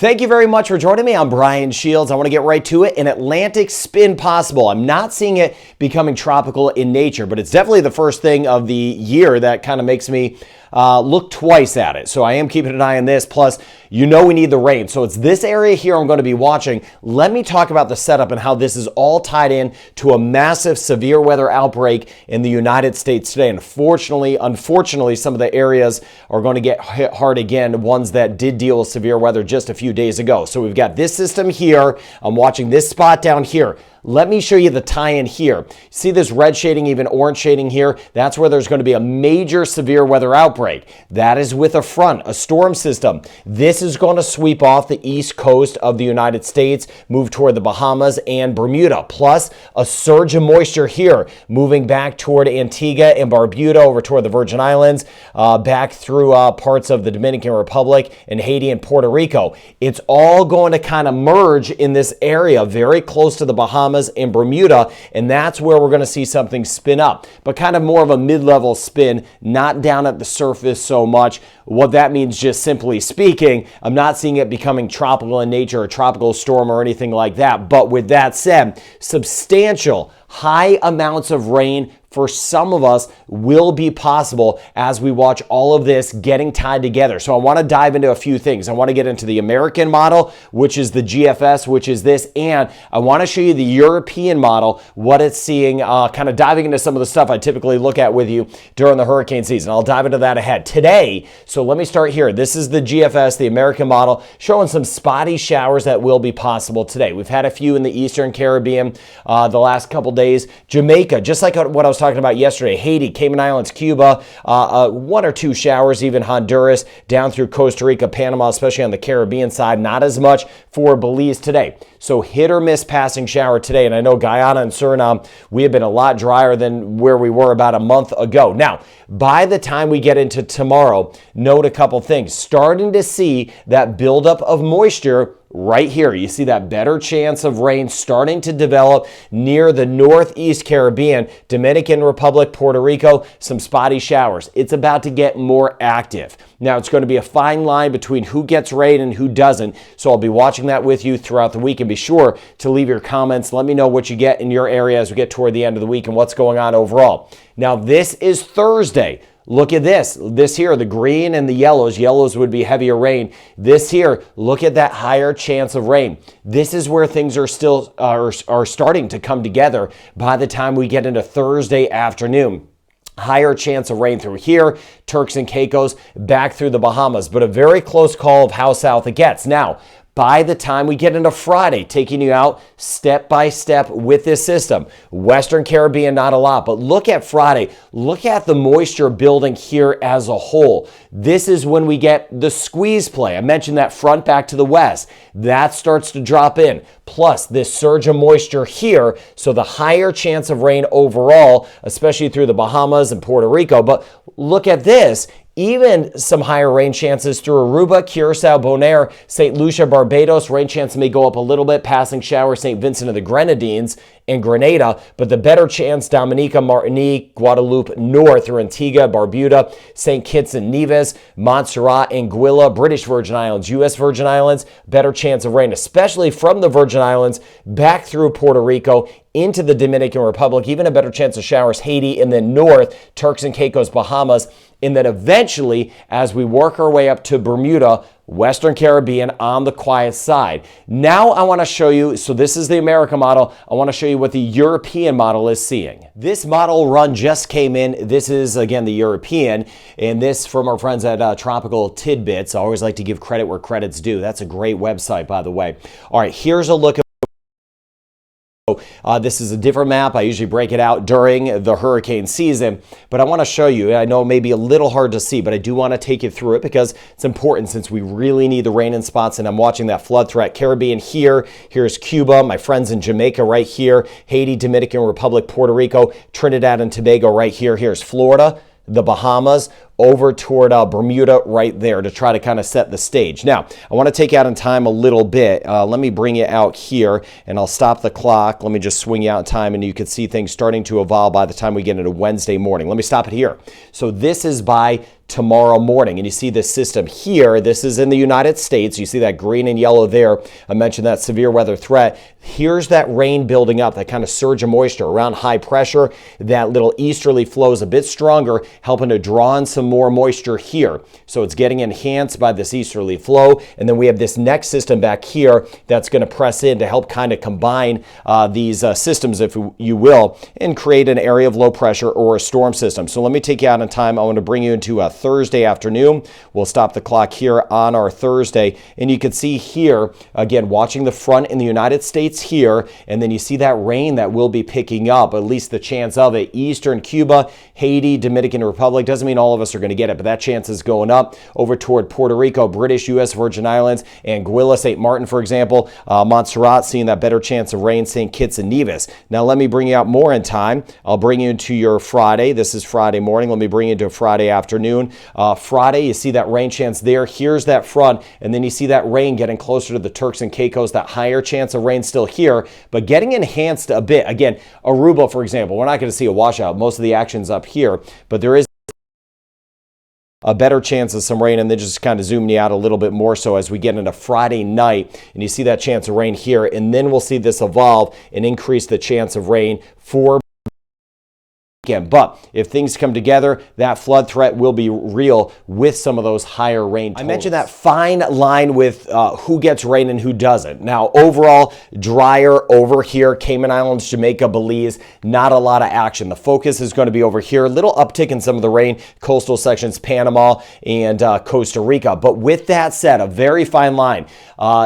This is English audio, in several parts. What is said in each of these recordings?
Thank you very much for joining me. I'm Brian Shields. I want to get right to it. An Atlantic spin possible. I'm not seeing it becoming tropical in nature, but it's definitely the first thing of the year that kind of makes me look twice at it. So I am keeping an eye on this. Plus, you know we need the rain. So it's this area here I'm going to be watching. Let me talk about the setup and how this is all tied in to a massive severe weather outbreak in the United States today. Unfortunately, some of the areas are going to get hit hard again, ones that did deal with severe weather just a few days ago. So we've got this system here. I'm watching this spot down here. Let me show you the tie-in here. See this red shading, even orange shading here? That's where there's going to be a major severe weather outbreak. That is with a front, a storm system. This is going to sweep off the east coast of the United States, move toward the Bahamas and Bermuda, plus a surge of moisture here, moving back toward Antigua and Barbuda, over toward the Virgin Islands, back through parts of the Dominican Republic and Haiti and Puerto Rico. It's all going to kind of merge in this area very close to the Bahamas and Bermuda, and that's where we're going to see something spin up, but kind of more of a mid-level spin, not down at the surface so much. What that means, just simply speaking, I'm not seeing it becoming tropical in nature, a tropical storm or anything like that. But with that said, substantial high amounts of rain for some of us will be possible as we watch all of this getting tied together. So I want to dive into a few things. I want to get into the American model, which is the GFS, which is this, and I want to show you the European model, what it's seeing, kind of diving into some of the stuff I typically look at with you during the hurricane season. I'll dive into that ahead today. So let me start here. This is the GFS, the American model, showing some spotty showers that will be possible today. We've had a few in the Eastern Caribbean the last couple days. Jamaica, just like what I was talking about yesterday, Haiti, Cayman Islands, Cuba, one or two showers, even Honduras, down through Costa Rica, Panama, especially on the Caribbean side. Not as much for Belize today. So hit or miss passing shower today. And I know Guyana and Suriname, we have been a lot drier than where we were about a month ago. Now, by the time we get into tomorrow, note a couple things. Starting to see that buildup of moisture right here. You see that better chance of rain starting to develop near the Northeast Caribbean, Dominican Republic, Puerto Rico, some spotty showers. It's about to get more active. Now, it's going to be a fine line between who gets rain and who doesn't. So I'll be watching that with you throughout the week, and be sure to leave your comments. Let me know what you get in your area as we get toward the end of the week and what's going on overall. Now, this is Thursday. Look at this. This here, the green and the yellows. Yellows would be heavier rain. This here, look at that higher chance of rain. This is where things are still are starting to come together by the time we get into Thursday afternoon. Higher chance of rain through here, Turks and Caicos, back through the Bahamas, but a very close call of how south it gets. Now, by the time we get into Friday, taking you out step by step with this system. Western Caribbean, not a lot, but look at Friday. Look at the moisture building here as a whole. This is when we get the squeeze play. I mentioned that front back to the west. That starts to drop in. Plus this surge of moisture here, so the higher chance of rain overall, especially through the Bahamas and Puerto Rico. But look at this. Even some higher rain chances through Aruba, Curacao, Bonaire, St. Lucia, Barbados. Rain chance may go up a little bit. Passing shower, St. Vincent of the Grenadines and Grenada. But the better chance, Dominica, Martinique, Guadeloupe, north through Antigua, Barbuda, St. Kitts and Nevis, Montserrat, Anguilla, British Virgin Islands, U.S. Virgin Islands. Better chance of rain, especially from the Virgin Islands back through Puerto Rico into the Dominican Republic. Even a better chance of showers, Haiti, and then north, Turks and Caicos, Bahamas. And then eventually, as we work our way up to Bermuda, Western Caribbean on the quiet side. Now I want to show you, so this is the American model. I want to show you what the European model is seeing. This model run just came in. This is, again, the European, and this from our friends at Tropical Tidbits. I always like to give credit where credit's due. That's a great website, by the way. All right, here's a look at this is a different map. I usually break it out during the hurricane season, but I want to show you. I know it may be a little hard to see, but I do want to take you through it because it's important since we really need the rain in spots, and I'm watching that flood threat. Caribbean here. Here's Cuba, my friends in Jamaica right here, Haiti, Dominican Republic, Puerto Rico, Trinidad and Tobago right here. Here's Florida, the Bahamas, over toward Bermuda right there to try to kind of set the stage. Now, I want to take you out in time a little bit. Let me bring you out here, and I'll stop the clock. Let me just swing you out in time, and you can see things starting to evolve by the time we get into Wednesday morning. Let me stop it here. So this is by tomorrow morning. And you see this system here. This is in the United States. You see that green and yellow there. I mentioned that severe weather threat. Here's that rain building up, that kind of surge of moisture around high pressure. That little easterly flow is a bit stronger, helping to draw in some more moisture here. So it's getting enhanced by this easterly flow. And then we have this next system back here that's going to press in to help kind of combine these systems, if you will, and create an area of low pressure or a storm system. So let me take you out in time. I want to bring you into a Thursday afternoon. We'll stop the clock here on our Thursday. And you can see here, again, watching the front in the United States here, and then you see that rain that will be picking up, at least the chance of it. Eastern Cuba, Haiti, Dominican Republic. Doesn't mean all of us are going to get it, but that chance is going up over toward Puerto Rico, British, U.S. Virgin Islands, Anguilla, St. Martin, for example. Montserrat seeing that better chance of rain, St. Kitts and Nevis. Now let me bring you out more in time. I'll bring you into your Friday. This is Friday morning. Let me bring you into Friday afternoon. Friday, you see that rain chance there. Here's that front, and then you see that rain getting closer to the Turks and Caicos, that higher chance of rain still here, but getting enhanced a bit. Again, Aruba, for example, we're not going to see a washout. Most of the action's up here, but there is a better chance of some rain, and then just kind of zooming you out a little bit more so as we get into Friday night, and you see that chance of rain here, and then we'll see this evolve and increase the chance of rain for weekend. But if things come together, that flood threat will be real with some of those higher rain totals. I mentioned that fine line with who gets rain and who doesn't. Now, overall, drier over here, Cayman Islands, Jamaica, Belize, not a lot of action. The focus is going to be over here. A little uptick in some of the rain, coastal sections, Panama and Costa Rica. But with that said, a very fine line.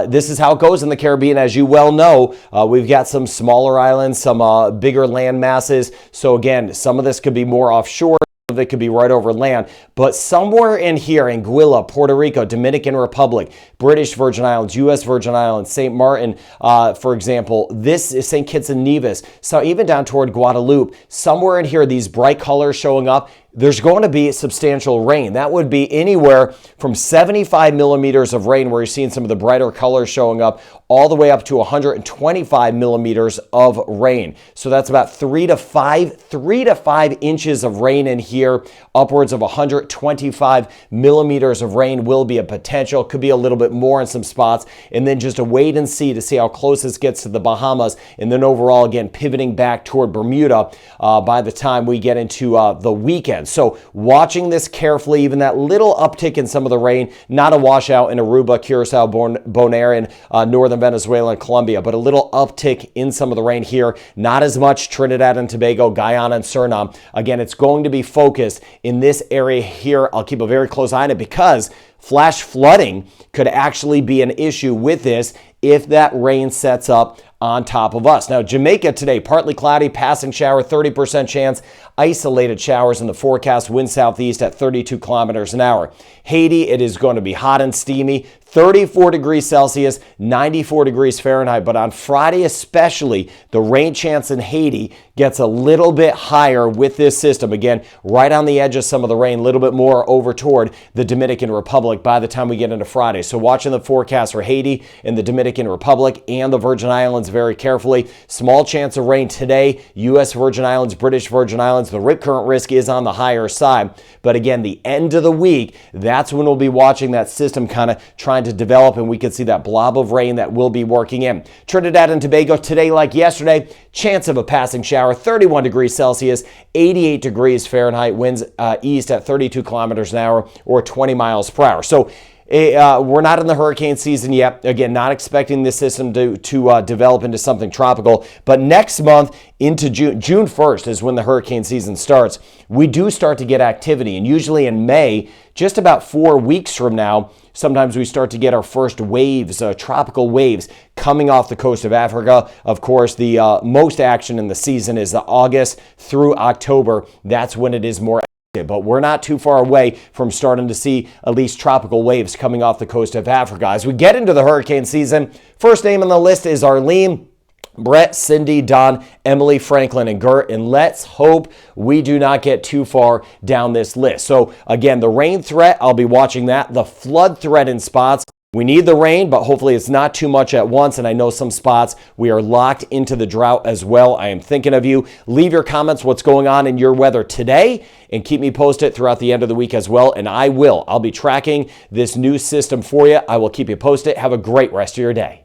This is how it goes in the Caribbean, as you well know. We've got some smaller islands, some bigger land masses. So again, some of this could be more offshore. It could be right over land, but somewhere in here, Anguilla, Puerto Rico, Dominican Republic, British Virgin Islands, U.S. Virgin Islands, St. Martin, for example, this is St. Kitts and Nevis, so even down toward Guadeloupe, somewhere in here, these bright colors showing up, there's going to be substantial rain. That would be anywhere from 75 millimeters of rain, where you're seeing some of the brighter colors showing up, all the way up to 125 millimeters of rain. So that's about 3 to 5 inches of rain in here. Upwards of 125 millimeters of rain will be a potential. Could be a little bit more in some spots. And then just a wait and see to see how close this gets to the Bahamas. And then overall, again, pivoting back toward Bermuda by the time we get into the weekend. So watching this carefully, even that little uptick in some of the rain, not a washout in Aruba, Curacao, Bonaire, and northern Venezuela and Colombia, but a little uptick in some of the rain here. Not as much Trinidad and Tobago, Guyana, and Suriname. Again, it's going to be focused in this area here. I'll keep a very close eye on it because flash flooding could actually be an issue with this if that rain sets up on top of us. Now, Jamaica today, partly cloudy, passing shower, 30% chance, isolated showers in the forecast, wind southeast at 32 kilometers an hour. Haiti, it is going to be hot and steamy, 34 degrees Celsius, 94 degrees Fahrenheit. But on Friday especially, the rain chance in Haiti gets a little bit higher with this system. Again, right on the edge of some of the rain, a little bit more over toward the Dominican Republic by the time we get into Friday. So watching the forecast for Haiti and the Dominican Republic and the Virgin Islands very carefully. Small chance of rain today, U.S. Virgin Islands, British Virgin Islands. The rip current risk is on the higher side. But again, the end of the week, that's when we'll be watching that system kind of trying to develop, and we could see that blob of rain that will be working in. Trinidad and Tobago today, like yesterday, chance of a passing shower, 31 degrees Celsius, 88 degrees Fahrenheit, winds east at 32 kilometers an hour or 20 miles per hour. So we're not in the hurricane season yet. Again, not expecting this system to develop into something tropical. But next month into June 1st is when the hurricane season starts. We do start to get activity. And usually in May, just about 4 weeks from now, sometimes we start to get our first waves, tropical waves, coming off the coast of Africa. Of course, the most action in the season is the August through October. That's when it is more active. But we're not too far away from starting to see at least tropical waves coming off the coast of Africa. As we get into the hurricane season, first name on the list is Arlene, Brett, Cindy, Don, Emily, Franklin, and Gert, and let's hope we do not get too far down this list. So again, the rain threat, I'll be watching that. The flood threat in spots, We need the rain, but hopefully it's not too much at once. And I know some spots we are locked into the drought as well. I am thinking of you. Leave your comments what's going on in your weather today and keep me posted throughout the end of the week as well. And I'll be tracking this new system for you. I will keep you posted. Have a great rest of your day.